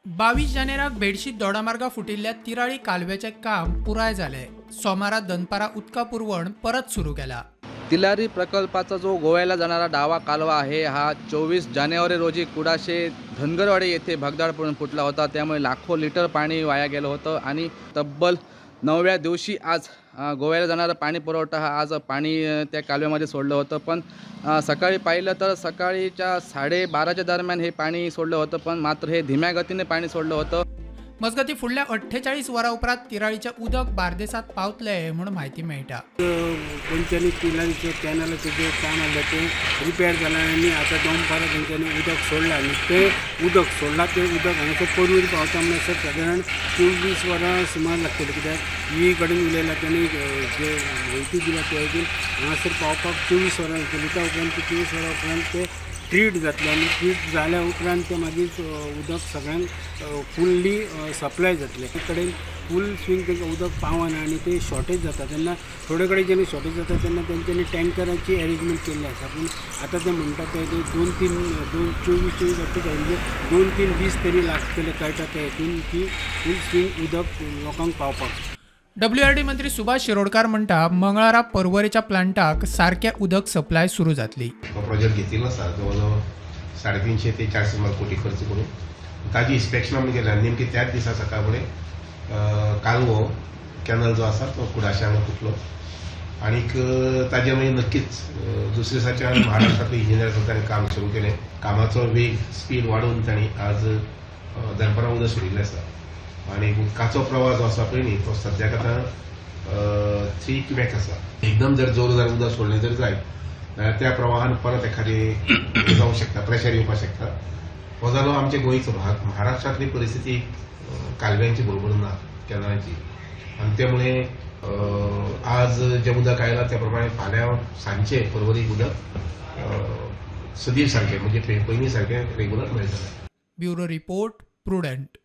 22 जानेराक bedsheet दोडामार्गा फुटिल्ल्या तिराळी कालव्याचे काम पुराय झाले. सोमारा दनपारा उदका पुरवण परत सुरू केला. तिलारी प्रकल्पाचा जो गोव्याला जाणारा डावा कालवा आहे हा 24 जानेवारी रोजी कुडाशे धनगरवाडी येथे भगदाड पडून फुटला होता. त्यामुळे लाखो लिटर पाणी वाया गेलं होतं आणि तब्बल 9व्या दिवशी आज गोव्याला जाणारा पाणी पुरवठा हा आज पाणी त्या कालव्यामध्ये सोडलं होतं. पण सकाळी पाहिलं तर सकाळीच्या 12:30च्या दरम्यान हे पाणी सोडलं होतं, पण मात्र हे धीम्या गतीने पाणी सोडलं होतं. मजगती फुडल्या 48 वरां उपरांत तिराळीचे उदक बार्देसात पावतले म्हणून माहिती मेळटा. तेंच्यांनी तिलारीचे कॅनलाचे जे काम आलं ते रिपेअर जालां आनी आतां दोनपारा तेंच्यांनी उदक सोडलां आनी ते उदक सोडलां ते उदक हांगासर परवरी पावता म्हणसर सादारण 24 वरां सुमार लागतली, कित्याक ही कडेन उलयला त्यांनी जे म्हायती दिला ते खातीर हांगासर पावपाक 24 वरां लागतली. त्या उपरांत 24 वरां उपरांत ते ट्रीट जातले आनी ट्रीट जाल्या उपरांत ते मागीर उदक सगळ्यांक फुल्ली सप्लाय जातले. ते कडेन फूल स्विंग तांकां उदक पावना आनी ते शॉर्टेज जाता तेन्ना थोडे कडेन जेन्ना शॉर्टेज जाता तेन्ना तेंच्यांनी टँकराची अरेंजमेंट केल्ली आसा. पूण आतां ते म्हणटात ते 24 म्हणजे 2-3 दीस तरी लागतले कळटा ते हितून की फूल स्विंग उदक लोकांक पावपाक. WRD मंत्री सुभाष शिरोडकार म्हणटा मंगळारा परवरेच्या प्लांटाक सारकें उदक सप्लाय सुरू जातली. प्रोजेक्ट घेतिल्लो आसा जवळ 350 ते 400 कोटी खर्च करून ताजी इन्स्पेक्शन आमी केल्या. नेमकी त्याच दिसा सकाळ फुडें कालवो कॅनल जो आसा तो कुडाशे हांगा फुटलो आनीक ताजे मागीर नक्कीच दुसऱ्या दिसाच्या महाराष्ट्रांतले इंजिनियर्स तांणी काम सुरू केलें. कामाचो वेग स्पीड वाडोवन तांणी आज दनपारां उदक सोडिल्लें आसा आनी उदकाचो प्रवाह जो आसा पळय न्ही तो सद्याक आतां 3 क्युबॅक आसा. एकदम जर जोरदार उदक सोडलें जर जायत जाल्यार त्या प्रवाहान परत एखादी जावंक शकता, प्रेशर येवपाक शकता. हो जालो आमच्या गोंयचो भाग. महाराष्ट्रांतली परिस्थिती कालव्यांची बरोबर ना, कॅनलांची, आनी त्यामुळे आज जे उदक आयलां त्या प्रमाणे फाल्यां सांजचे परवरी उदक सदीर सारकें म्हणजे पयलीं सारकें रेग्युलर मेळटलें. Bureau report prudent.